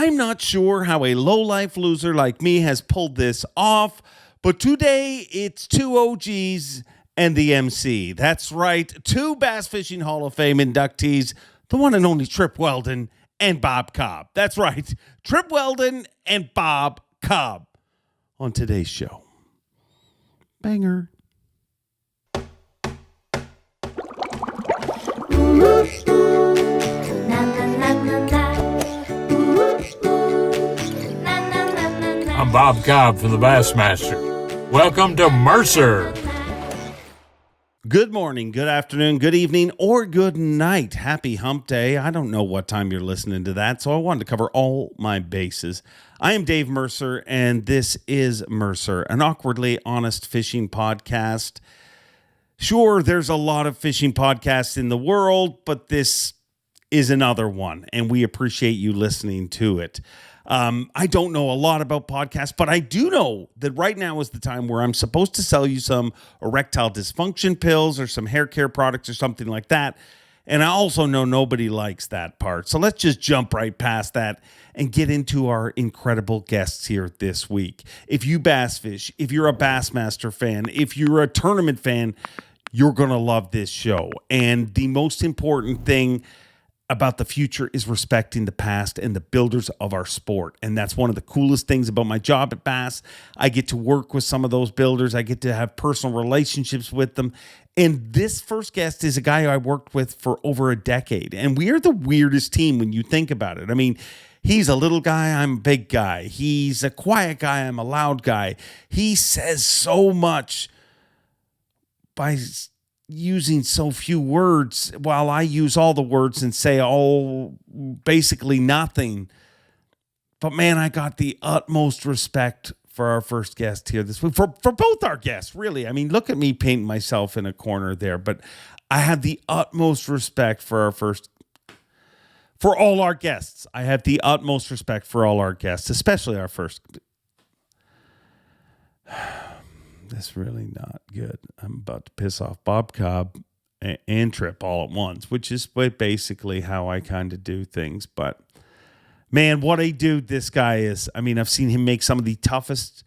I'm not sure how a low-life loser like me has pulled this off, but today it's two OGs and the MC. That's right, two Bass Fishing Hall of Fame inductees, the one and only Trip Weldon and Bob Cobb. That's right, Trip Weldon and Bob Cobb on today's show. Banger. I'm Bob Cobb from the Bassmaster. Welcome to Mercer. Good morning, good afternoon, good evening, or good night. Happy hump day. I don't know what time you're listening to that, so I wanted to cover all my bases. I am Dave Mercer, and this is Mercer, an awkwardly honest fishing podcast. Sure, there's a lot of fishing podcasts in the world, but this is another one, and we appreciate you listening to it. I don't know a lot about podcasts, but I do know that right now is the time where I'm supposed to sell you some erectile dysfunction pills or some hair care products or something like that. And I also know nobody likes that part. So let's just jump right past that and get into our incredible guests here this week. If you bass fish, if you're a Bassmaster fan, if you're a tournament fan, you're going to love this show. And the most important thing about the future is respecting the past and the builders of our sport. And that's one of the coolest things about my job at Bass. I get to work with some of those builders. I get to have personal relationships with them. And this first guest is a guy I worked with for over a decade. And we are the weirdest team when you think about it. I mean, he's a little guy, I'm a big guy. He's a quiet guy, I'm a loud guy. He says so much by using so few words while I use all the words and say basically nothing. But man, I got the utmost respect for our first guest here this week, for both our guests, really. I mean, look at me painting myself in a corner there, but I have the utmost respect for all our guests. I have the utmost respect for all our guests, especially our first. That's really not good. I'm about to piss off Bob Cobb and Trip all at once, which is basically how I kind of do things. But man, what a dude this guy is. I mean, I've seen him make some of the toughest.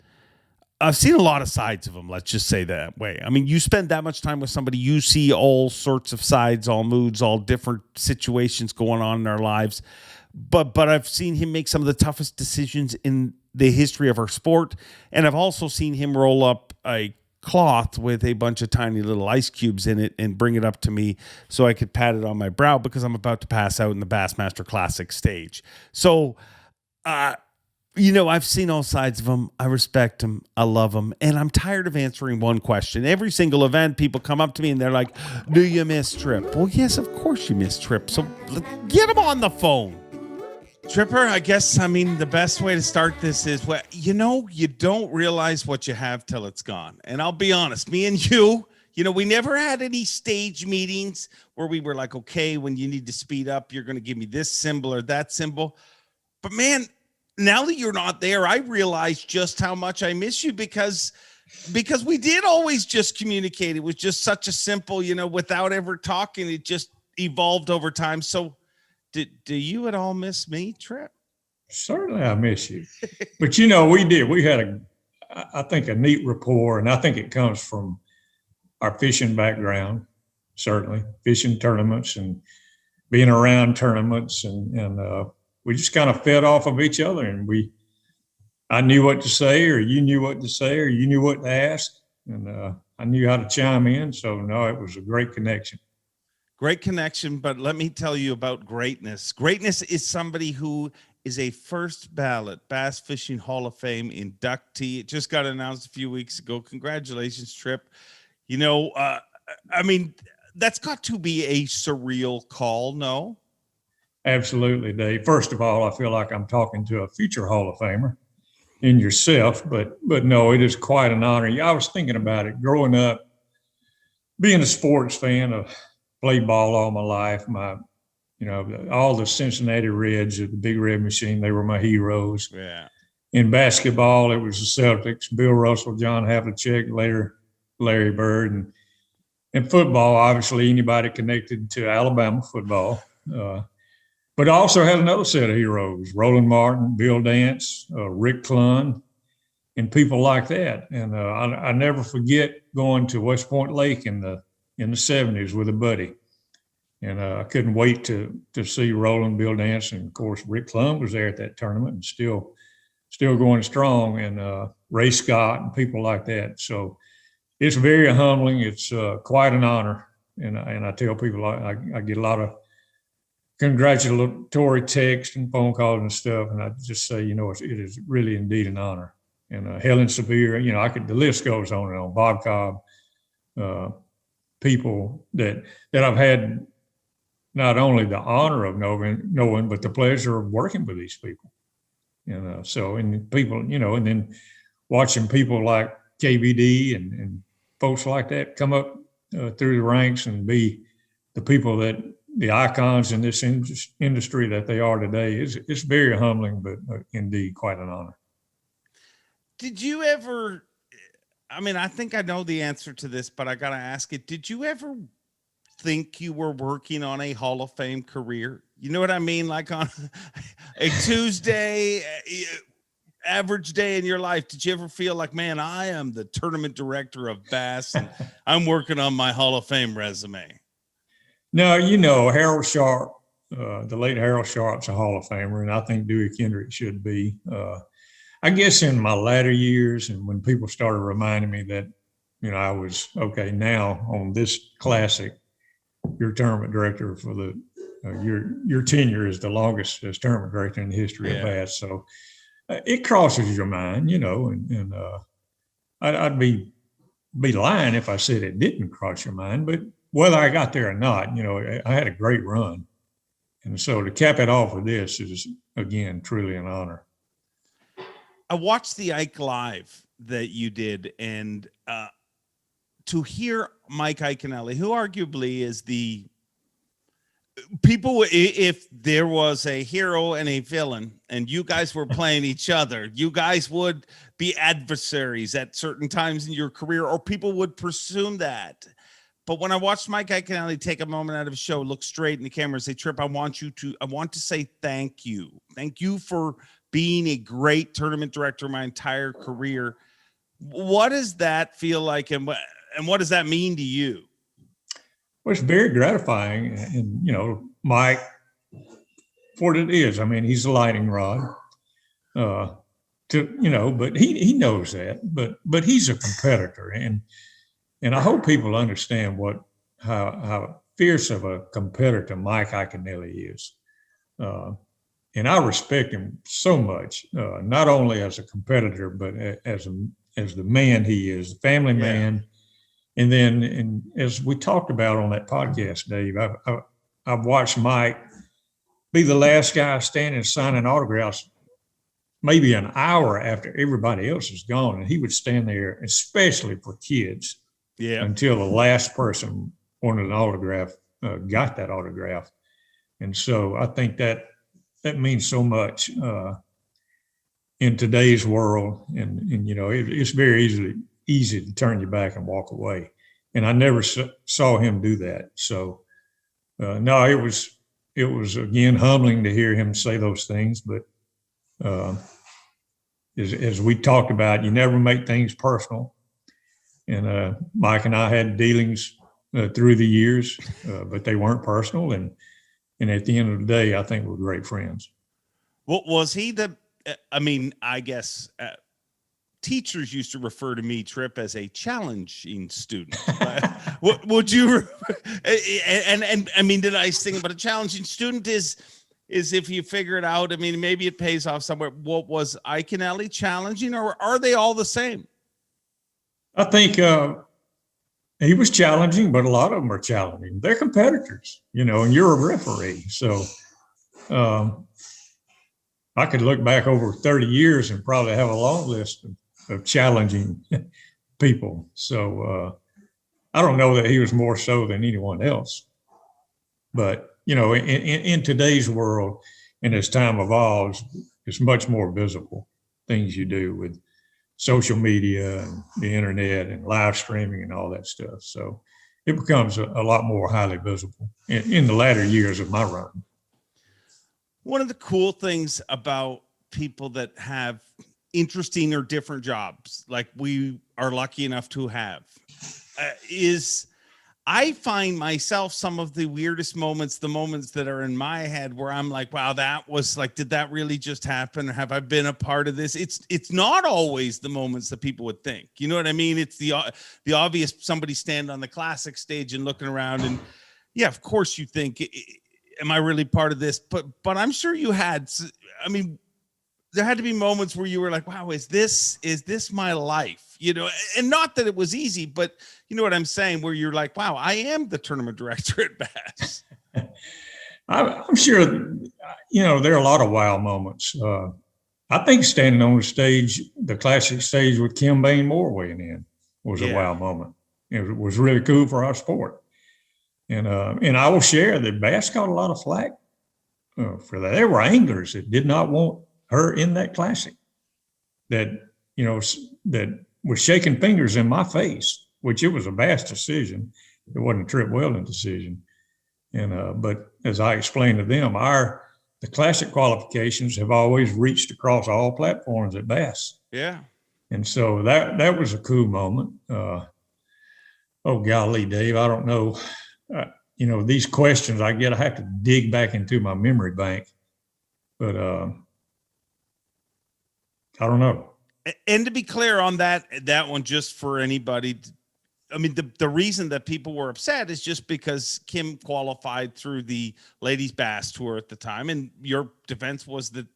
I've seen a lot of sides of him. Let's just say that way. I mean, you spend that much time with somebody, you see all sorts of sides, all moods, all different situations going on in their lives. But I've seen him make some of the toughest decisions in the history of our sport. And I've also seen him roll up a cloth with a bunch of tiny little ice cubes in it and bring it up to me so I could pat it on my brow because I'm about to pass out in the Bassmaster Classic stage. So, I've seen all sides of him. I respect him. I love him. And I'm tired of answering one question. Every single event, people come up to me and they're like, do you miss Trip? Well, yes, of course you miss Trip. So get him on the phone. Tripper, I guess, the best way to start this is, you don't realize what you have till it's gone. And I'll be honest, me and you, we never had any stage meetings where we were like, okay, when you need to speed up, you're going to give me this symbol or that symbol. But man, now that you're not there, I realize just how much I miss you because we did always just communicate. It was just such a simple, without ever talking, it just evolved over time. So do you at all miss me, Trip? Certainly I miss you. But we did. We had I think a neat rapport, and I think it comes from our fishing background, certainly. Fishing tournaments and being around tournaments and we just kind of fed off of each other, and I knew what to say, or you knew what to say, or you knew what to ask, and I knew how to chime in. So no, it was a great connection. Great connection, but let me tell you about greatness. Greatness is somebody who is a first ballot Bass Fishing Hall of Fame inductee. It just got announced a few weeks ago. Congratulations, Trip. That's got to be a surreal call, no? Absolutely, Dave. First of all, I feel like I'm talking to a future Hall of Famer in yourself, but no, it is quite an honor. I was thinking about it growing up, being a sports fan of played ball all my life. All the Cincinnati Reds, the Big Red Machine, they were my heroes. Yeah. In basketball, it was the Celtics, Bill Russell, John Havlicek, later Larry Bird. And in football, obviously, anybody connected to Alabama football. But I also had another set of heroes: Roland Martin, Bill Dance, Rick Clunn, and people like that. And I never forget going to West Point Lake in the 70s with a buddy. And I couldn't wait to see Roland, Bill Dance, and of course Rick Clunn was there at that tournament and still going strong, and Ray Scott and people like that. So it's very humbling. It's quite an honor. And I tell people I get a lot of congratulatory texts and phone calls and stuff. And I just say, it is really indeed an honor. And Helen Severe, the list goes on and on. Bob Cobb, people that I've had not only the honor of knowing, but the pleasure of working with these people. And people, and then watching people like KVD and folks like that come up through the ranks and be the people the icons in this industry that they are today. It's very humbling, but indeed quite an honor. Did you ever, I think I know the answer to this, but I got to ask it. Did you ever think you were working on a Hall of Fame career? You know what I mean? Like on a Tuesday, average day in your life, did you ever feel like, man, I am the tournament director of Bass and I'm working on my Hall of Fame resume? No, Harold Sharp, the late Harold Sharp's a Hall of Famer, and I think Dewey Kendrick should be. I guess in my latter years, and when people started reminding me that, I was, okay, now on this classic, your tournament director for the, your tenure is the longest as tournament director in the history of Bass. So it crosses your mind, and I'd be lying if I said it didn't cross your mind, but whether I got there or not, I had a great run. And so to cap it off with this is, again, truly an honor. I watched the Ike Live that you did, and to hear Mike Iaconelli, who arguably is if there was a hero and a villain and you guys were playing each other, you guys would be adversaries at certain times in your career, or people would presume that. But when I watched Mike Iaconelli take a moment out of his show, look straight in the camera and say, Trip, I want to say thank you. Thank you for being a great tournament director my entire career. What does that feel like? And what does that mean to you? Well, it's very gratifying. And, Mike, for what it is, he's a lightning rod, but he knows that, but he's a competitor. And I hope people understand how fierce of a competitor Mike Iaconelli is. And I respect him so much, not only as a competitor, but as the man he is, the family man. And then, and as we talked about on that podcast, Dave, I've watched Mike be the last guy standing signing autographs maybe an hour after everybody else is gone. And he would stand there, especially for kids, until the last person wanted an autograph, got that autograph. And so I think that means so much in today's world. And it's very easy to turn your back and walk away. And I never saw him do that. So no, it was again humbling to hear him say those things. But as we talked about, you never make things personal. And Mike and I had dealings through the years, but they weren't personal. And at the end of the day, I think we're great friends. Well, was he I guess teachers used to refer to me, Trip, as a challenging student. Would you? And the nice thing about a challenging student is if you figure it out. Maybe it pays off somewhere. What was Iaconelli challenging, or are they all the same? I think he was challenging, but a lot of them are challenging. They're competitors, and you're a referee. So I could look back over 30 years and probably have a long list of challenging people. So I don't know that he was more so than anyone else. But, in today's world, and as time evolves, it's much more visible, things you do with social media and the internet and live streaming and all that stuff. So it becomes a lot more highly visible in the latter years of my run. One of the cool things about people that have interesting or different jobs, like we are lucky enough to have, is I find myself some of the weirdest moments, the moments that are in my head where I'm like, wow, that was like, did that really just happen? Or have I been a part of this? It's not always the moments that people would think, you know what I mean? It's the obvious, somebody stand on the classic stage and looking around and yeah, of course you think, am I really part of this? But I'm sure you had, I mean, there had to be moments where you were like, wow, is this my life? You know, and not that it was easy, but you know what I'm saying, where you're like, wow, I am the tournament director at Bass. I'm sure, you know, there are a lot of wow moments. I think standing on the stage, the classic stage with Kim Bain Moore weighing in was a wow moment. It was really cool for our sport. And I will share that Bass got a lot of flack for that. There were anglers that did not want her in that classic, that, you know, that was shaking fingers in my face, which it was a Bass decision. It wasn't a Trip Weldon decision. And but as I explained to them, the classic qualifications have always reached across all platforms at Bass. Yeah. And so that was a cool moment. Oh golly, Dave, I don't know. You know, these questions I get, I have to dig back into my memory bank, but I don't know. And to be clear on that one, just for anybody, I mean, the reason that people were upset is just because Kim qualified through the Ladies Bass Tour at the time, and your defense was that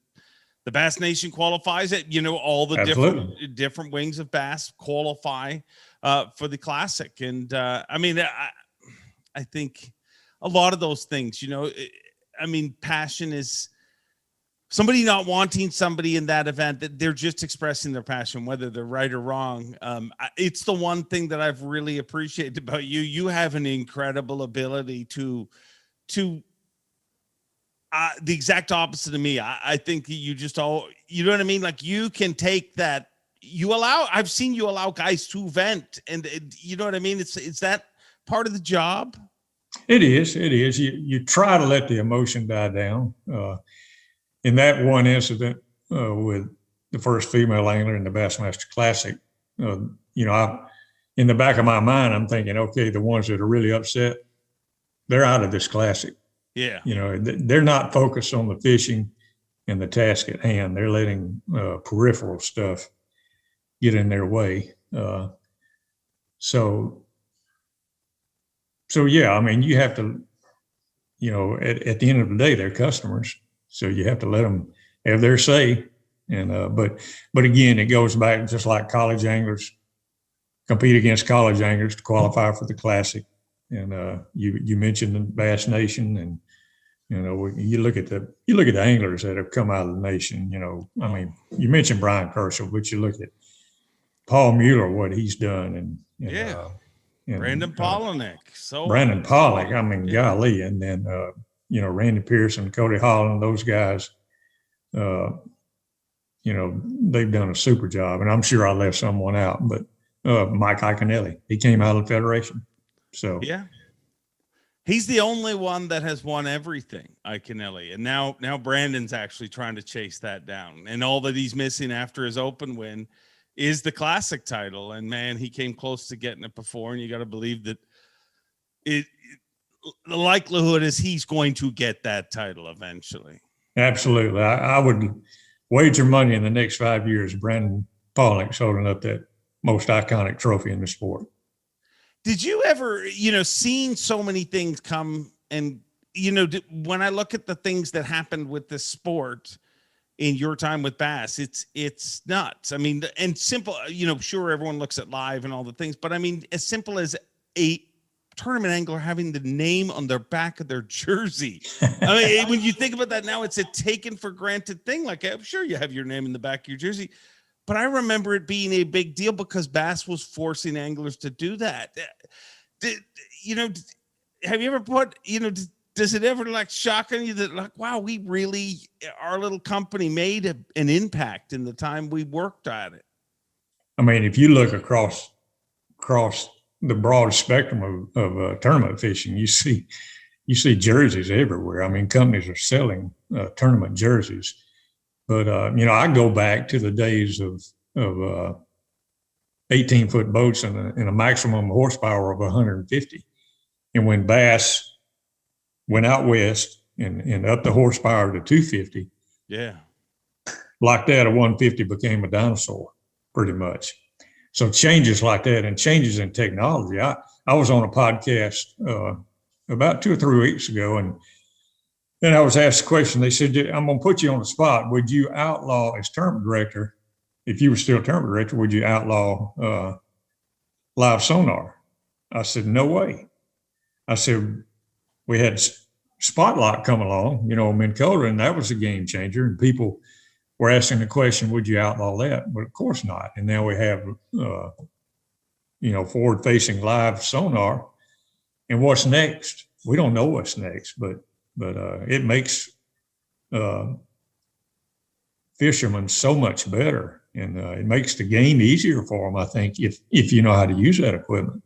the Bass Nation qualifies it. You know, all the different wings of Bass qualify for the Classic, and I mean, I think a lot of those things, you know, I mean, passion is somebody not wanting somebody in that event, that they're just expressing their passion, whether they're right or wrong. It's the one thing that I've really appreciated about you. You have an incredible ability to the exact opposite of me. I think you just you know what I mean? Like you can take that, I've seen you allow guys to vent, and you know what I mean? It's that part of the job. It is. You try to let the emotion die down. In that one incident with the first female angler in the Bassmaster Classic, you know, in the back of my mind, I'm thinking, okay, the ones that are really upset, they're out of this Classic. Yeah. You know, they're not focused on the fishing and the task at hand. They're letting peripheral stuff get in their way. So yeah, I mean, you have to, you know, at the end of the day, they're customers. So you have to let them have their say. And, but again, it goes back just like college anglers compete against college anglers to qualify for the Classic. And you mentioned the Bass Nation, and, you know, you look at the anglers that have come out of the nation, you know, I mean, you mentioned Brian Kershaw, but you look at Paul Mueller, what he's done. And Brandon Polinick. Brandon Pollock, I mean, golly. And then, you know, Randy Pearson, Cody Holland, those guys, you know, they've done a super job. And I'm sure I left someone out, but Mike Iaconelli, he came out of the Federation. So, yeah, he's the only one that has won everything, Iaconelli. And now Brandon's actually trying to chase that down. And all that he's missing after his Open win is the Classic title. And man, he came close to getting it before. And you got to believe that the likelihood is he's going to get that title eventually. Absolutely. I would wager money in the next 5 years, Brandon Pollock's holding up that most iconic trophy in the sport. Did you ever, you know, seeing so many things come and, you know, when I look at the things that happened with this sport in your time with Bass, it's nuts. I mean, and simple, you know, sure, everyone looks at live and all the things, but I mean, as simple as a tournament angler having the name on their back of their jersey. I mean, when you think about that now, it's a taken for granted thing. Like, I'm sure you have your name in the back of your jersey, but I remember it being a big deal because Bass was forcing anglers to do that. You know, have you ever put, you know, does it ever like shock on you that like, wow, we really, our little company made an impact in the time we worked at it? I mean, if you look across the broad spectrum of tournament fishing, you see you see jerseys everywhere. I mean, companies are selling tournament jerseys. But, I go back to the days of 18-foot boats and a maximum horsepower of 150. And when Bass went out west and up the horsepower to 250, yeah, like that, a 150 became a dinosaur pretty much. So changes like that and changes in technology. I was on a podcast about 2 or 3 weeks ago, and I was asked a question. They said, I'm going to put you on the spot. Would you outlaw, as tournament director, if you were still tournament director, would you outlaw live sonar? I said, no way. I said, we had Spotlight come along, Minn Kota, and that was a game changer. And people were asking the question, would you outlaw that? But of course not. And now we have, forward-facing live sonar. And what's next? We don't know what's next, but it makes fishermen so much better, and it makes the game easier for them, I think, if you know how to use that equipment.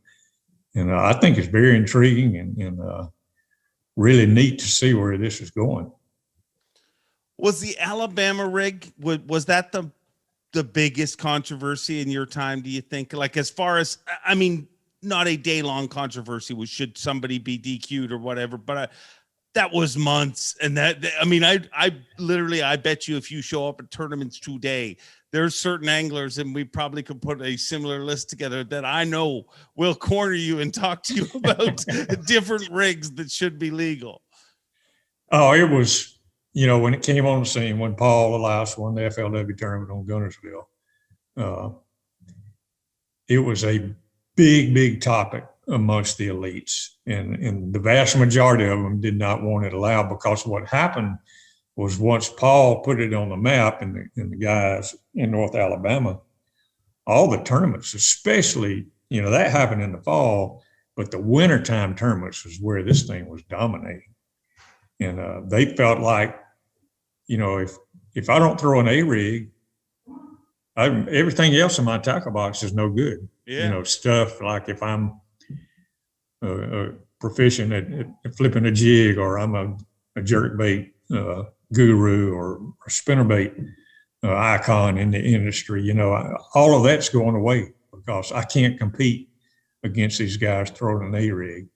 And I think it's very intriguing and really neat to see where this is going. Was the Alabama rig, was that the biggest controversy in your time, do you think? Like, as far as, I mean, not a day-long controversy was should somebody be DQ'd or whatever, but that was months. And I bet you if you show up at tournaments today, there's certain anglers, and we probably could put a similar list together, that I know will corner you and talk to you about different rigs that should be legal. Oh, it was, when it came on the scene, when Paul Elias won the FLW tournament on Gunnersville, it was a big topic amongst the elites. And the vast majority of them did not want it allowed, because what happened was, once Paul put it on the map and the guys in North Alabama, all the tournaments, especially, that happened in the fall, but the wintertime tournaments was where this thing was dominating. And they felt like, if I don't throw an A-rig, everything else in my tackle box is no good. Yeah. Stuff like if I'm proficient at flipping a jig, or I'm a jerkbait guru or spinnerbait icon in the industry, all of that's going away, because I can't compete against these guys throwing an A-rig.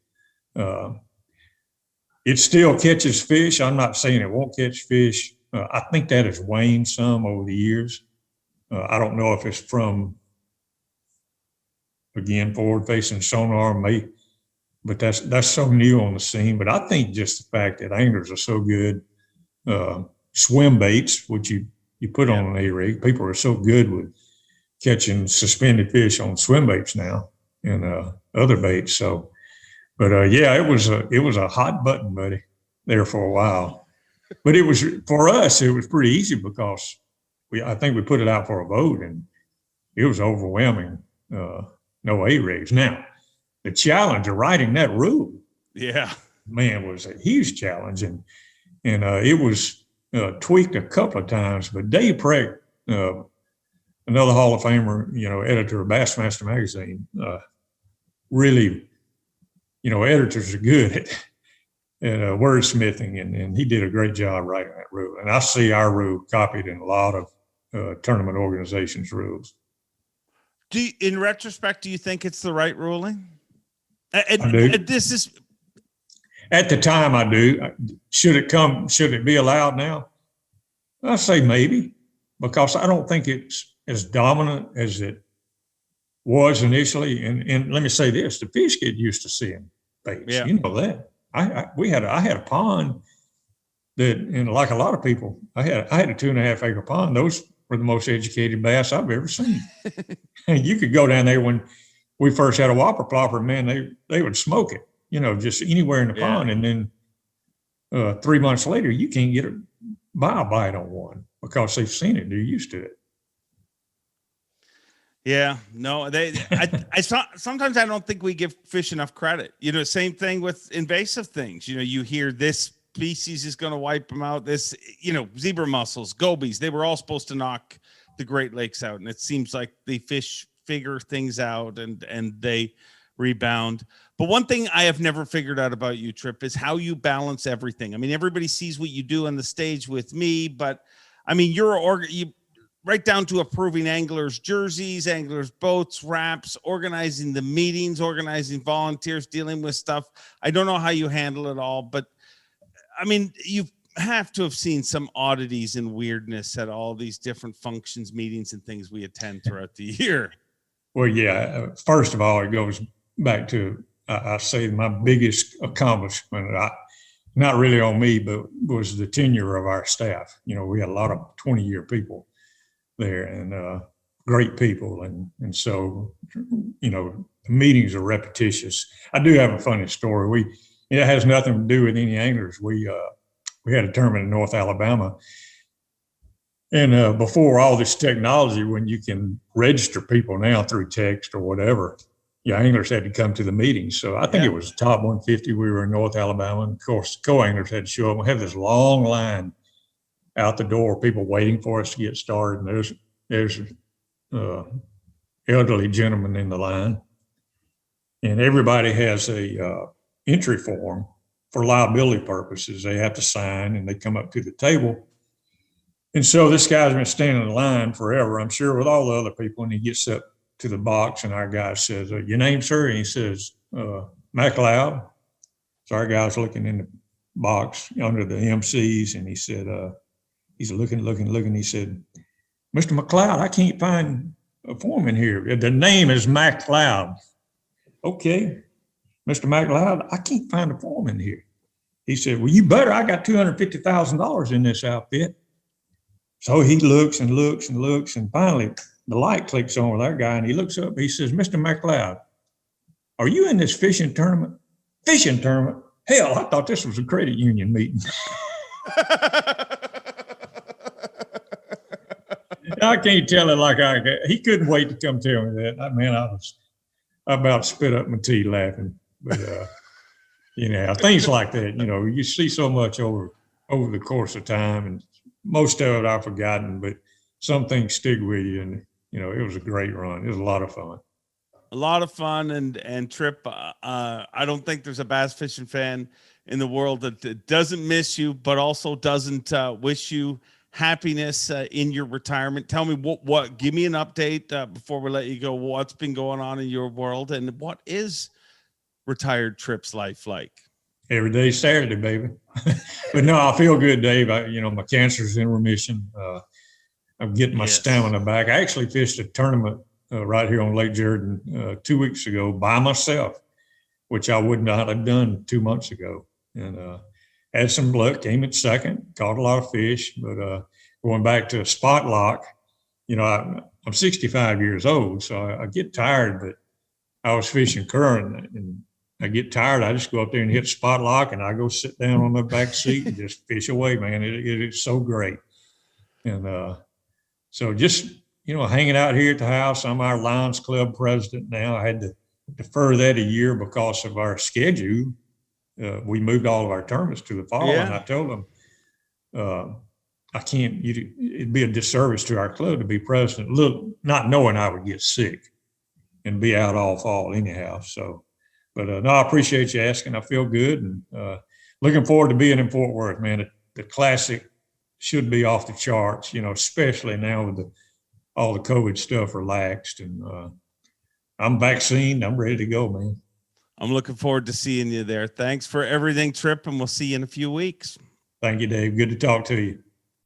It still catches fish. I'm not saying it won't catch fish. I think that has waned some over the years. I don't know if it's from, again, forward-facing sonar, but that's so new on the scene. But I think just the fact that anglers are so good, swim baits, which you put on an A-rig, people are so good with catching suspended fish on swim baits now and other baits. So, but it was a hot button, buddy, there for a while. But it was, for us, it was pretty easy, because I think we put it out for a vote, and it was overwhelming. No A-rigs. Now, the challenge of writing that rule, man, was a huge challenge, and it was tweaked a couple of times. But Dave Preck, another Hall of Famer, editor of Bassmaster magazine, really, editors are good at wordsmithing, and he did a great job writing that rule. And I see our rule copied in a lot of tournament organizations' rules. In retrospect, do you think it's the right ruling? I do. This is, at the time, I do. Should it be allowed now? I say maybe, because I don't think it's as dominant as it was initially. And let me say this: the fish get used to seeing baits. Yeah. You know that. I had a pond that, and like a lot of people, I had a 2.5 acre pond. Those were the most educated bass I've ever seen. And you could go down there when we first had a whopper plopper, man, they would smoke it, just anywhere in the pond. And then 3 months later, you can't get a bite on one, because they've seen it. They're used to it. Yeah, no, sometimes I don't think we give fish enough credit. Same thing with invasive things. You hear this species is going to wipe them out. This, zebra mussels, gobies, they were all supposed to knock the Great Lakes out. And it seems like the fish figure things out, and they rebound. But one thing I have never figured out about you, Trip, is how you balance everything. I mean, everybody sees what you do on the stage with me, but I mean, you right down to approving anglers' jerseys, anglers' boats, wraps, organizing the meetings, organizing volunteers, dealing with stuff. I don't know how you handle it all, but I mean, you have to have seen some oddities and weirdness at all these different functions, meetings, and things we attend throughout the year. Well, yeah. First of all, it goes back to, I say my biggest accomplishment, not really on me, but was the tenure of our staff. You know, we had a lot of 20-year people there, and great people. And so, you know, the meetings are repetitious. I do have a funny story. It has nothing to do with any anglers. We had a tournament in North Alabama. And before all this technology, when you can register people now through text or whatever, anglers had to come to the meetings. So I think it was top 150. We were in North Alabama. And of course, co-anglers had to show up. We had this long line out the door, people waiting for us to get started. And there's elderly gentleman in the line. And everybody has a entry form for liability purposes. They have to sign and they come up to the table. And so this guy's been standing in line forever, I'm sure, with all the other people. And he gets up to the box and our guy says, "Your name, sir?" And he says, "McLeod." So our guy's looking in the box under the MCs, and he said, he's looking. He said, "Mr. McLeod, I can't find a form in here. The name is McLeod." "Okay, Mr. McLeod, I can't find a form in here." He said, "Well, you better. I got $250,000 in this outfit." So he looks and looks and looks, and finally the light clicks on with our guy, and he looks up. He says, "Mr. McLeod, are you in this fishing tournament?" "Fishing tournament? Hell, I thought this was a credit union meeting." I can't tell it like he couldn't wait to come tell me that. I about spit up my tea laughing. But things like that, you see so much over the course of time, and most of it I've forgotten, but some things stick with you. And it was a great run. It was a lot of fun. A lot of fun. And Trip, I don't think there's a bass fishing fan in the world that doesn't miss you, but also doesn't wish you happiness in your retirement. Tell me what give me an update before we let you go. What's been going on in your world, and what is retired Trip's life like? Every day's Saturday, baby. But no, I feel good, Dave. My cancer's in remission. I'm getting my stamina back. I actually fished a tournament right here on Lake Jordan 2 weeks ago by myself, which I would not have done 2 months ago. And had some luck, came in second, caught a lot of fish. But going back to spot lock, I'm 65 years old, so I get tired. But I was fishing current, and I get tired. I just go up there and hit spot lock, and I go sit down on the back seat and just fish away, man. It is so great. And so just, hanging out here at the house. I'm our Lions Club president now. I had to defer that a year because of our schedule. We moved all of our tournaments to the fall, and I told them, I can't, it'd be a disservice to our club to be president, not knowing I would get sick and be out all fall anyhow. So, but no, I appreciate you asking. I feel good, and looking forward to being in Fort Worth, man. The Classic should be off the charts, especially now with all the COVID stuff relaxed. And I'm vaccinated. I'm ready to go, man. I'm looking forward to seeing you there. Thanks for everything, Trip, and we'll see you in a few weeks. Thank you, Dave. Good to talk to you.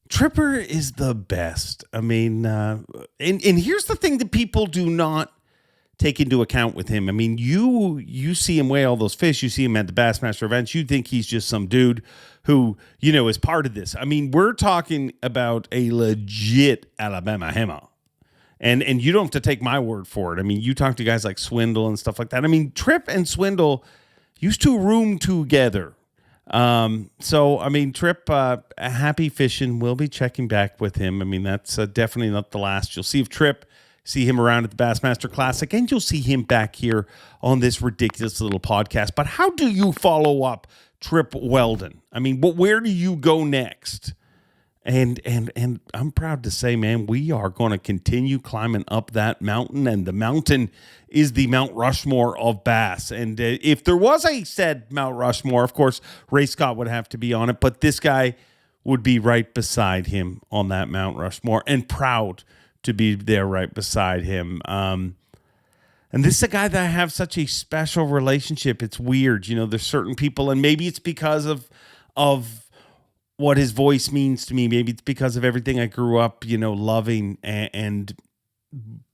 Tripper is the best. I mean, and here's the thing that people do not take into account with him. I mean, you see him weigh all those fish. You see him at the Bassmaster events. You think he's just some dude who, is part of this. I mean, we're talking about a legit Alabama hammer. And you don't have to take my word for it. I mean, you talk to guys like Swindle and stuff like that. I mean, Trip and Swindle used to room together. So, I mean, Trip, happy fishing. We'll be checking back with him. I mean, that's definitely not the last. You'll see him around at the Bassmaster Classic, and you'll see him back here on this ridiculous little podcast. But how do you follow up Trip Weldon? I mean, where do you go next And I'm proud to say, man, we are going to continue climbing up that mountain, and the mountain is the Mount Rushmore of bass. And if there was a said Mount Rushmore, of course, Ray Scott would have to be on it, but this guy would be right beside him on that Mount Rushmore, and proud to be there right beside him. And this is a guy that I have such a special relationship. It's weird, there's certain people, and maybe it's because of what his voice means to me. Maybe it's because of everything I grew up, loving.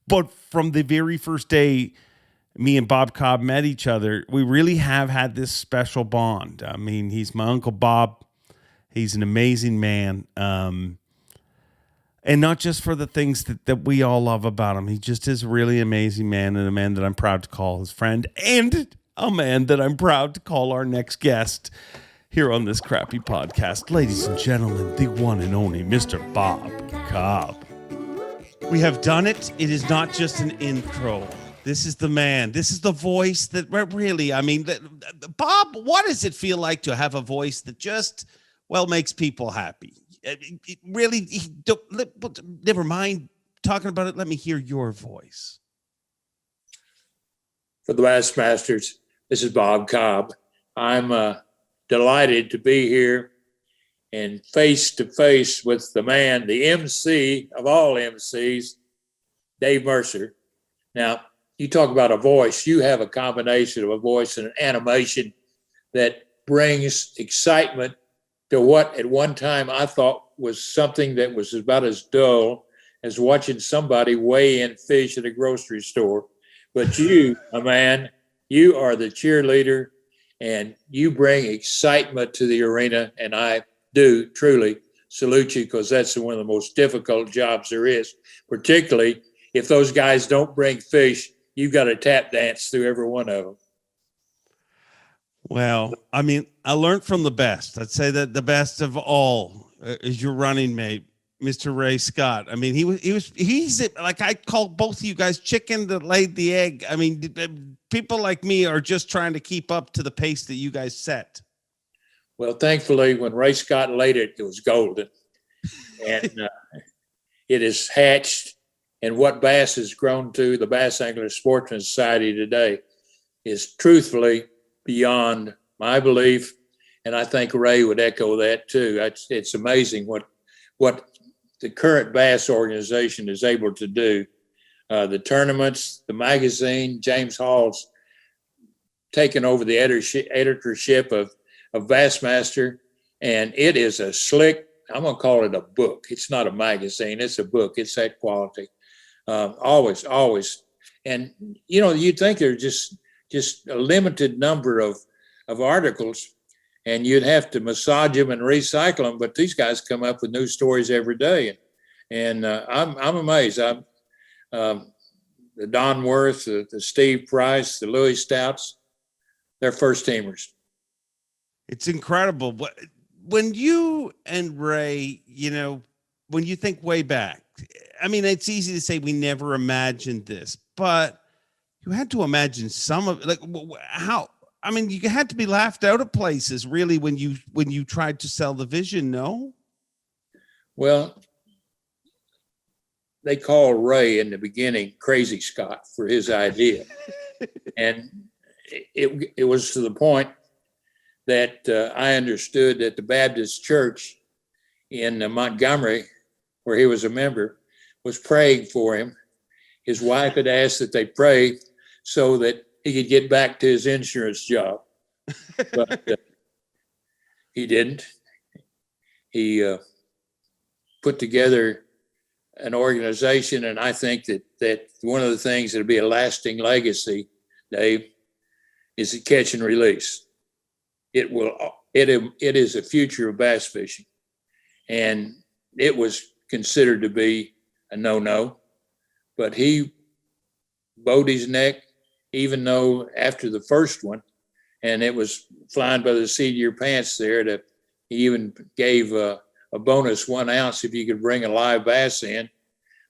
But from the very first day me and Bob Cobb met each other, we really have had this special bond. I mean, he's my Uncle Bob. He's an amazing man. And not just for the things that we all love about him. He just is a really amazing man, and a man that I'm proud to call his friend, and a man that I'm proud to call our next guest here on this crappy podcast. Ladies and gentlemen, the one and only Mr. Bob Cobb. We have done it. It is not just an intro. This is the man. This is the voice that really, Bob, what does it feel like to have a voice that just, makes people happy? It really, never mind talking about it. Let me hear your voice. For the Bassmasters, this is Bob Cobb. I'm delighted to be here and face to face with the man, the MC of all MCs, Dave Mercer. Now, you talk about a voice. You have a combination of a voice and an animation that brings excitement to what at one time I thought was something that was about as dull as watching somebody weigh in fish at a grocery store. But you, my man, you are the cheerleader, and you bring excitement to the arena, and I do truly salute you, because that's one of the most difficult jobs there is, particularly if those guys don't bring fish. You've got to tap dance through every one of them. Well, I learned from the best. I'd say that the best of all is your running mate, Mr. Ray Scott. He's like, I call both of you guys chicken that laid the egg. People like me are just trying to keep up to the pace that you guys set. Well, thankfully, when Ray Scott laid it, it was golden. And it is hatched. And what bass has grown to, the Bass Angler Sportsman Society today, is truthfully beyond my belief. And I think Ray would echo that too. It's amazing what the current bass organization is able to do. The tournaments, the magazine, James Hall's taken over the editorship of Bassmaster, and it is a slick, I'm going to call it a book. It's not a magazine, it's a book. It's that quality. Always. And, you'd think there's just a limited number of articles, and you'd have to massage them and recycle them. But these guys come up with new stories every day. And I'm amazed. The Don Worth, the Steve Price, the Louis Stouts, they're first teamers. It's incredible. When you and Ray, when you think way back, it's easy to say we never imagined this, but you had to imagine some of how. You had to be laughed out of places, really, when you tried to sell the vision. No. Well, they called Ray in the beginning Crazy Scott for his idea, and it was to the point that I understood that the Baptist church in Montgomery, where he was a member, was praying for him. His wife had asked that they pray so that he could get back to his insurance job, but he didn't. He put together an organization, and I think that one of the things that'll be a lasting legacy, Dave, is the catch and release. It is a future of bass fishing, and it was considered to be a no-no, but he bowed his neck, even though after the first one, and it was flying by the seat of your pants there, that he even gave a bonus 1 ounce if you could bring a live bass in.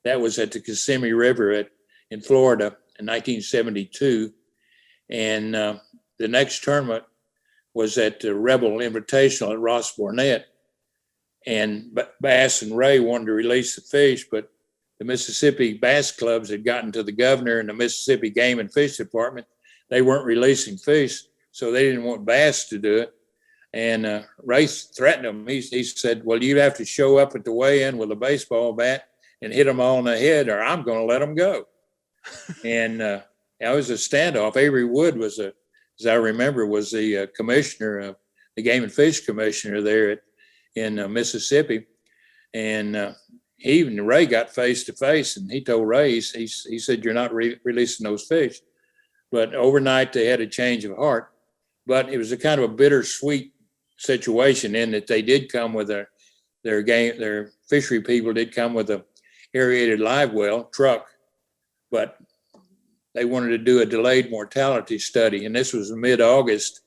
That was at the Kissimmee River in Florida in 1972. And the next tournament was at the Rebel Invitational at Ross Barnett. and Bass and Ray wanted to release the fish, but the Mississippi Bass Clubs had gotten to the governor and the Mississippi Game and Fish Department. They weren't releasing fish, so they didn't want Bass to do it. And Ray threatened them. He said, well, you'd have to show up at the weigh-in with a baseball bat and hit them all in the head, or I'm going to let them go. And it was a standoff. Avery Wood was as I remember, was the commissioner, the Game and Fish commissioner there in Mississippi. And even Ray got face to face, and he told Ray, he said, you're not releasing those fish. But overnight they had a change of heart. But it was a kind of a bittersweet situation in that they did come with their fishery people did come with a aerated live well truck, but they wanted to do a delayed mortality study. And this was mid-August,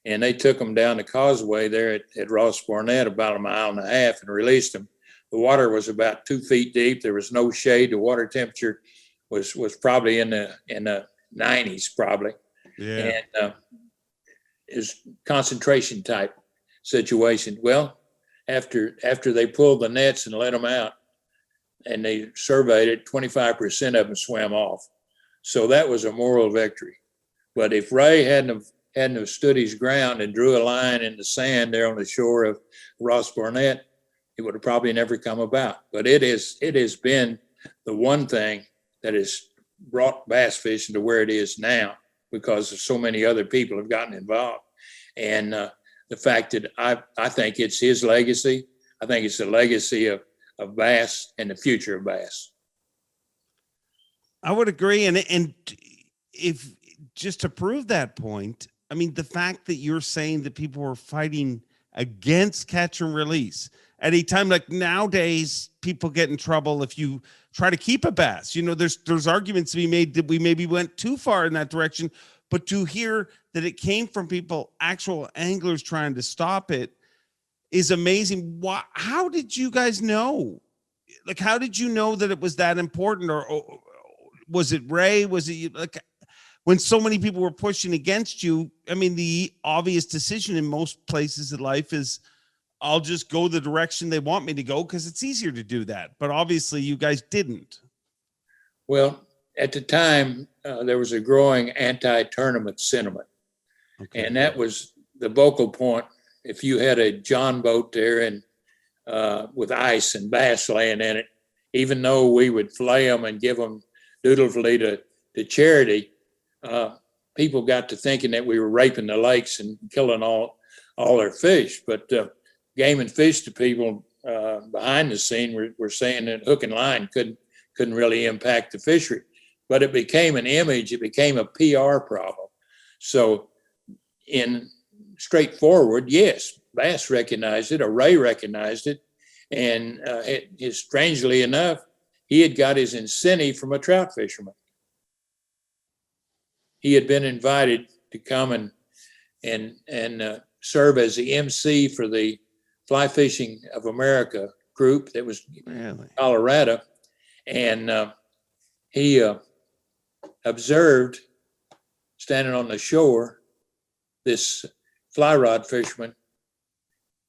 and they took them down the causeway there at Ross Barnett, about 1.5 miles, and released them. The water was about 2 feet deep. There was no shade. The water temperature was probably in the 90s, probably. Yeah. And is concentration type situation. Well, after they pulled the nets and let them out, and they surveyed it, 25% of them swam off. So that was a moral victory. But if Ray hadn't have stood his ground and drew a line in the sand there on the shore of Ross Barnett, it would have probably never come about. But it has been the one thing that has brought bass fishing to where it is now, because of so many other people have gotten involved. And the fact that I think it's his legacy. I think it's the legacy of bass and the future of bass. I would agree. And if just to prove that point, I mean, the fact that you're saying that people were fighting against catch and release at a time like nowadays, people get in trouble if you try to keep a bass. You know, there's arguments to be made that we maybe went too far in that direction, but to hear that it came from people, actual anglers trying to stop it, is amazing. How did you guys know? Like, how did you know that it was that important? Or was it Ray? Was it like when so many people were pushing against you? I mean, the obvious decision in most places in life is I'll just go the direction they want me to go because it's easier to do that. But obviously you guys didn't. Well, at the time, there was a growing anti-tournament sentiment. Okay. And that was the vocal point. If you had a John boat there and with ice and bass laying in it, even though we would fillet them and give them dutifully to charity, people got to thinking that we were raping the lakes and killing all their fish. But Game and Fish to people behind the scene were saying that hook and line couldn't really impact the fishery. But it became an image. It became a PR problem. So in straightforward, yes, Bass recognized it, or Ray recognized it. And strangely enough, he had got his incentive from a trout fisherman. He had been invited to come and serve as the MC for the Fly Fishing of America group that was in Colorado. And he observed, standing on the shore, this fly rod fisherman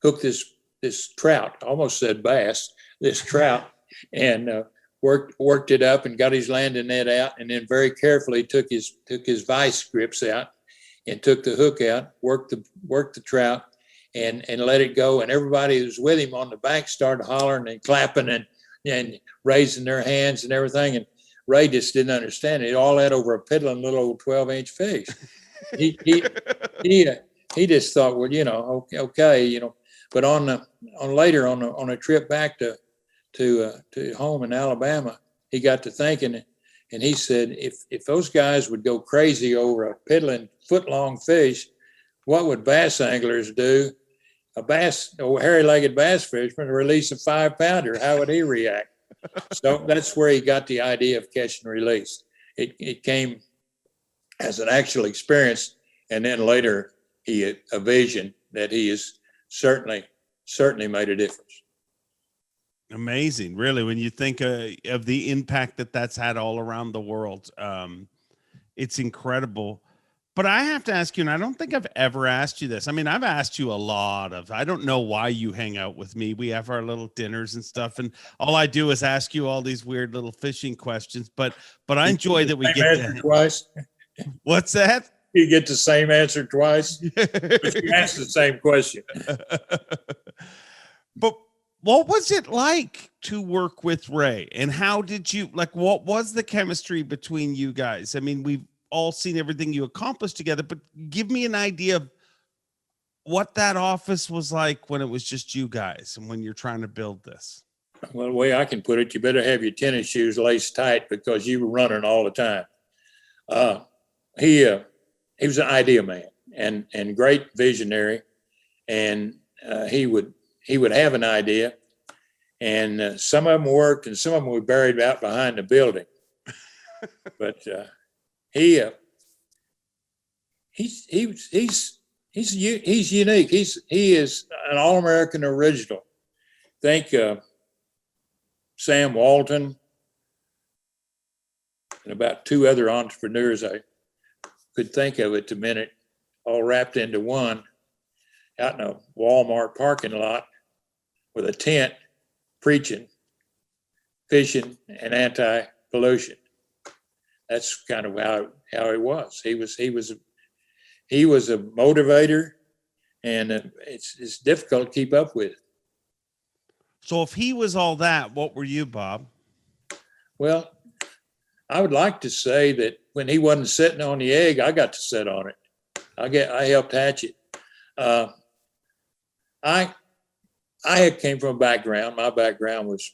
hooked this trout, almost said bass, this trout, and worked it up and got his landing net out, and then very carefully took his vice grips out and took the hook out, worked the trout, and let it go. And everybody who was with him on the bank started hollering and clapping and raising their hands and everything. And Ray just didn't understand it. All that over a piddling little old 12-inch fish. He just thought, well, you know, okay, you know. But on a trip back to home in Alabama, he got to thinking, and he said, if those guys would go crazy over a piddling foot-long fish, what would bass anglers do? A hairy-legged bass fisherman release a 5-pounder. How would he react? So that's where he got the idea of catch and release. It came as an actual experience, and then later a vision that he has certainly made a difference. Amazing, really, when you think of the impact that's had all around the world. It's incredible. But I have to ask you, and I don't think I've ever asked you this. I mean, I've asked you a lot of, I don't know why you hang out with me. We have our little dinners and stuff, and all I do is ask you all these weird little fishing questions. But I enjoy that we Same get answer to. twice. What's that? You get the same answer twice, but you ask the same question. But what was it like to work with Ray, and how did you what was the chemistry between you guys? I mean, we've all seen everything you accomplished together, but give me an idea of what that office was like when it was just you guys and when you're trying to build this. Well, the way I can put it, you better have your tennis shoes laced tight because you were running all the time. He was an idea man and great visionary, and he would have an idea, and some of them worked and some of them were buried out behind the building. But he's unique. He is an All-American original. Think Sam Walton and about two other entrepreneurs I could think of at the minute, all wrapped into one, out in a Walmart parking lot with a tent, preaching, fishing, and anti-pollution. That's kind of how he was. He was a motivator, and it's difficult to keep up with. So if he was all that, what were you, Bob? Well, I would like to say that when he wasn't sitting on the egg, I got to sit on it. I helped hatch it. I had came from a background. My background was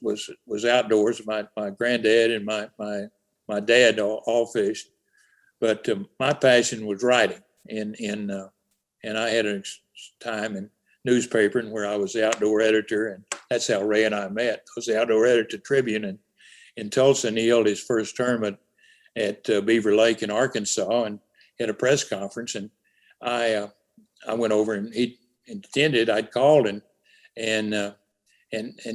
outdoors. My granddad and my dad all fished, but my passion was writing. And I had a time in newspaper where I was the outdoor editor, and that's how Ray and I met. I was the outdoor editor Tribune in Tulsa, and he held his first tournament at Beaver Lake in Arkansas, and had a press conference. And I went over, and he intended. I'd called and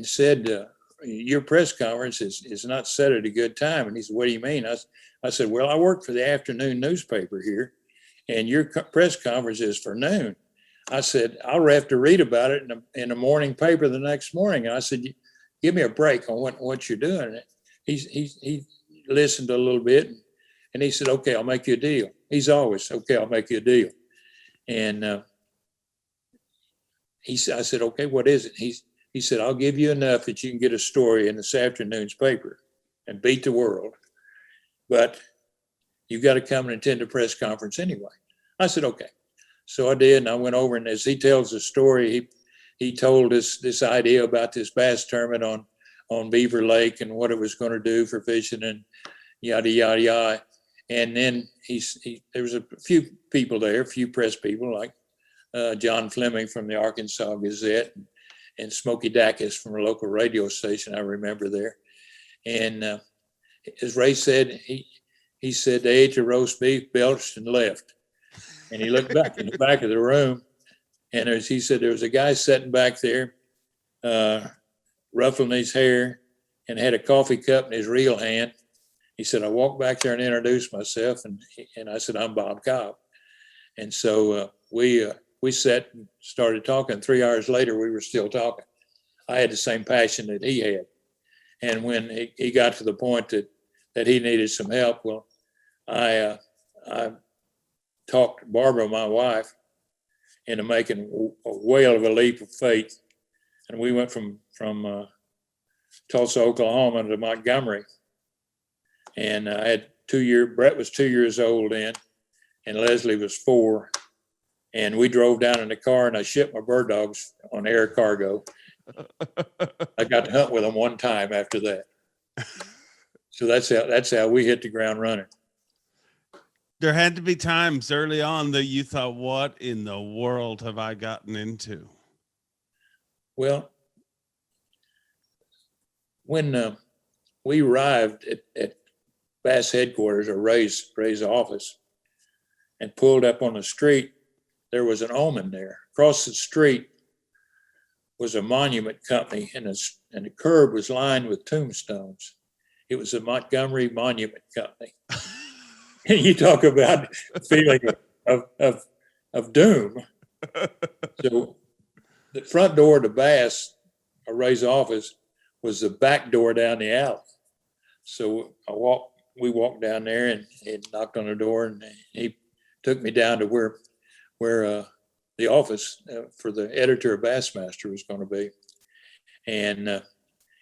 said, "Your press conference is not set at a good time." And he said, "What do you mean?" I said, "Well, I work for the afternoon newspaper here, and your press conference is for noon." I said, "I'll have to read about it in the morning paper the next morning." And I said, "Give me a break on what you're doing." He listened a little bit, and he said, "Okay, I'll make you a deal." He's always, "Okay, I'll make you a deal." And I said, "Okay, what is it?" He said, "I'll give you enough that you can get a story in this afternoon's paper and beat the world, but you've got to come and attend a press conference anyway." I said, "Okay." So I did, and I went over, and as he tells the story, he told us this idea about this bass tournament on Beaver Lake and what it was going to do for fishing and yada, yada, yada. And then there was a few people there, a few press people like John Fleming from the Arkansas Gazette and Smokey Dacus from a local radio station I remember there. And as Ray said, he said they ate the roast beef, belched, and left. And he looked back in the back of the room, and as he said, there was a guy sitting back there, ruffling his hair, and had a coffee cup in his real hand. He said, "I walked back there and introduced myself," and I said, "I'm Bob Cobb." And so we sat and started talking. 3 hours later, we were still talking. I had the same passion that he had. And when he got to the point that he needed some help, well, I talked Barbara, my wife, into making a whale of a leap of faith. And we went from Tulsa, Oklahoma to Montgomery. And I had Brett was 2 years old then, and Leslie was 4. And we drove down in the car, and I shipped my bird dogs on air cargo. I got to hunt with them one time after that. So that's how we hit the ground running. There had to be times early on that you thought, what in the world have I gotten into? Well, when we arrived at Bass headquarters, or Ray's office, and pulled up on the street, there was an omen there. Across the street was a monument company, and the curb was lined with tombstones. It was a Montgomery Monument Company. And you talk about feeling of doom. So the front door to Bass, or Ray's office, was the back door down the alley. So we walked down there and knocked on the door, and he took me down to where the office for the editor of Bassmaster was going to be. And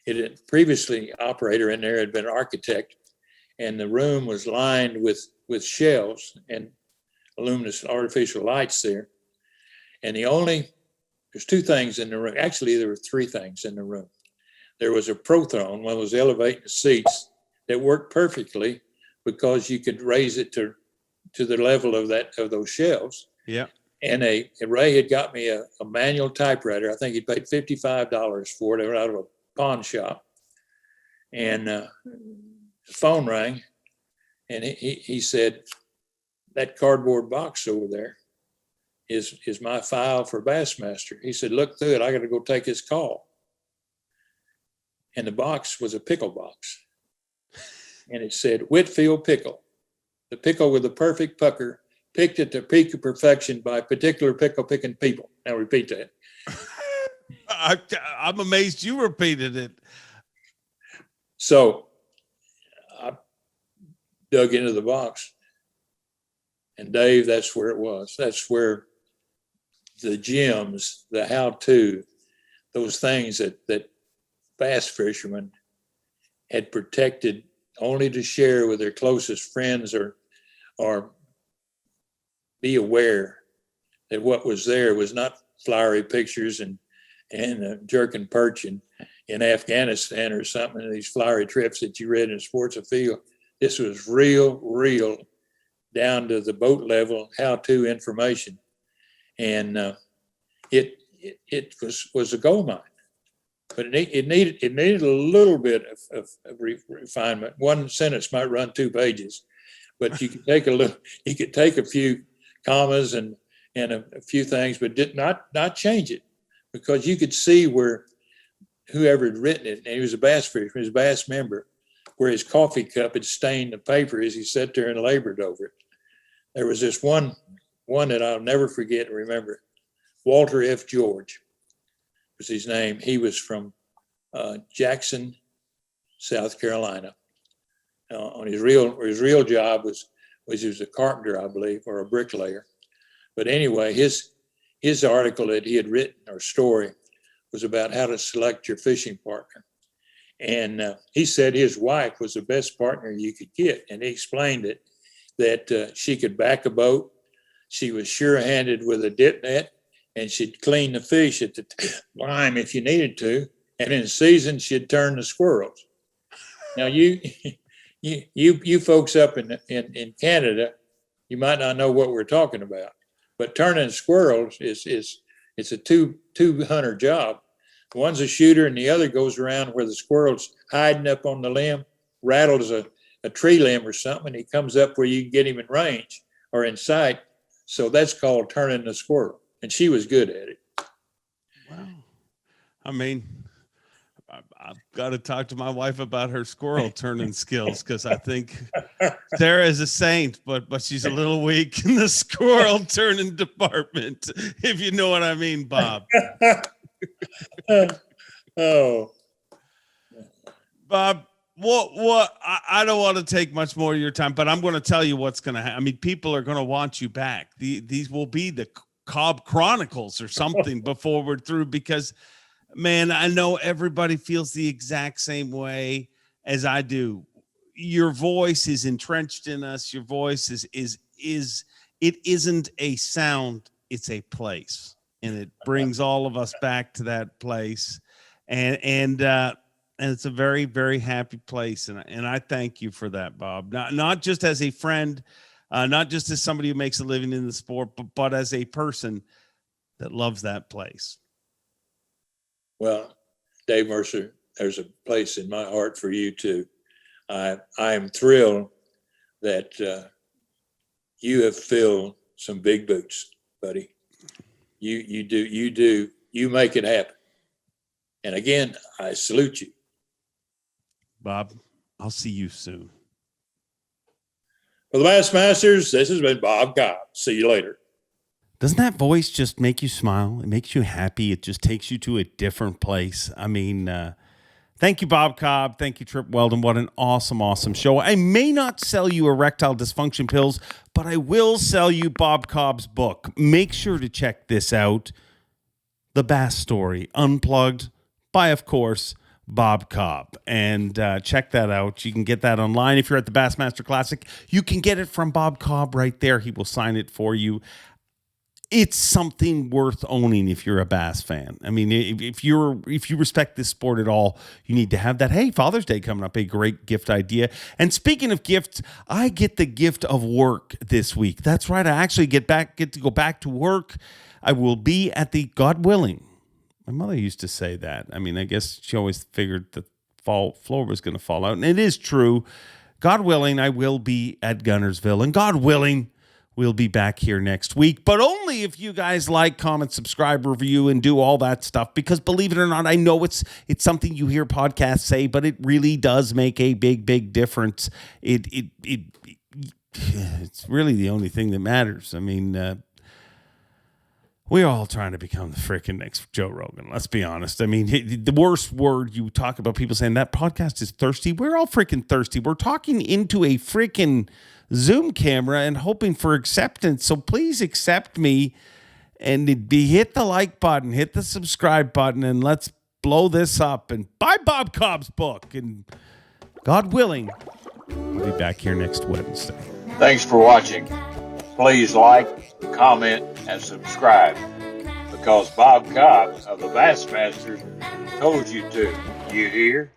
it had previously, operator in there had been an architect, and the room was lined with shelves and luminous artificial lights there. And there's two things in the room. Actually, there were three things in the room. There was a Pro-Throne, one of those elevating seats that worked perfectly because you could raise it to the level of those shelves. Yeah. And Ray had got me a manual typewriter. I think he paid $55 for it out of a pawn shop. And the phone rang, and he said, "That cardboard box over there is my file for Bassmaster." He said, "Look through it. I got to go take his call." And the box was a pickle box. And it said, "Whitfield pickle, the pickle with the perfect pucker, picked at the peak of perfection by particular pickle picking people." Now repeat that. I'm amazed you repeated it. So I dug into the box, and Dave, that's where it was. That's where the gems, the how-to, those things that bass fishermen had protected only to share with their closest friends, or be aware that what was there was not flowery pictures and jerking perch in Afghanistan or something, and these flowery trips that you read in Sports Afield. This was real down to the boat level how-to information. And it was a gold mine, but it needed a little bit of refinement. One sentence might run 2 pages, but you could take a few commas and a few things, but did not change it, because you could see where whoever had written it, and he was a bass fisherman, he was a bass member, where his coffee cup had stained the paper as he sat there and labored over it. There was this one that I'll never forget and remember. Walter F. George was his name. He was from Jackson, South Carolina. On his real job was he was a carpenter, I believe, or a bricklayer. But anyway, his article that he had written, or story, was about how to select your fishing partner. And he said his wife was the best partner you could get. And he explained it, that she could back a boat. She was sure-handed with a dip net, and she'd clean the fish at the lime if you needed to. And in season, she'd turn the squirrels. Now, you folks up in Canada, you might not know what we're talking about, but turning squirrels it's a two hunter job. One's a shooter, and the other goes around where the squirrel's hiding up on the limb, rattles a tree limb or something, and he comes up where you can get him in range or in sight. So that's called turning the squirrel, and she was good at it. Wow. I mean, I've got to talk to my wife about her squirrel turning skills, because I think Sarah is a saint, but she's a little weak in the squirrel turning department, if you know what I mean, Bob. Oh, Bob, what I don't want to take much more of your time, but I'm going to tell you what's going to happen. I mean, people are going to want you back. These will be the Cobb Chronicles or something before we're through, because, man, I know everybody feels the exact same way as I do. Your voice is entrenched in us. Your voice it isn't a sound, it's a place, and it brings all of us back to that place. And it's a very, very happy place. And I thank you for that, Bob. Not just as a friend, not just as somebody who makes a living in the sport, but as a person that loves that place. Well, Dave Mercer, there's a place in my heart for you too. I am thrilled that you have filled some big boots, buddy. You make it happen. And again, I salute you. Bob, I'll see you soon. For the Bassmasters, this has been Bob Cobb. See you later. Doesn't that voice just make you smile? It makes you happy. It just takes you to a different place. I mean, thank you, Bob Cobb. Thank you, Trip Weldon. What an awesome, awesome show. I may not sell you erectile dysfunction pills, but I will sell you Bob Cobb's book. Make sure to check this out. The Bass Story, Unplugged, by, of course, Bob Cobb. And check that out. You can get that online. If you're at the Bassmaster Classic, you can get it from Bob Cobb right there. He will sign it for you. It's something worth owning if you're a bass fan. I mean, if you respect this sport at all, you need to have that. Hey, Father's Day coming up, a great gift idea. And speaking of gifts, I get the gift of work this week. That's right. I actually get to go back to work. I will be at the, God willing. My mother used to say that. I mean, I guess she always figured the floor was going to fall out. And it is true. God willing, I will be at Gunnersville. And God willing, we'll be back here next week. But only if you guys like, comment, subscribe, review, and do all that stuff. Because believe it or not, I know it's something you hear podcasts say, but it really does make a big, big difference. It's really the only thing that matters. I mean, we're all trying to become the freaking next Joe Rogan. Let's be honest. I mean, the worst word you talk about people saying that podcast is thirsty. We're all freaking thirsty. We're talking into a freaking Zoom camera and hoping for acceptance. So please accept me and hit the like button, hit the subscribe button, and let's blow this up and buy Bob Cobb's book. And God willing, we'll be back here next Wednesday. Thanks for watching. Please like, comment, and subscribe, because Bob Cobb of the Bassmasters told you to. You hear?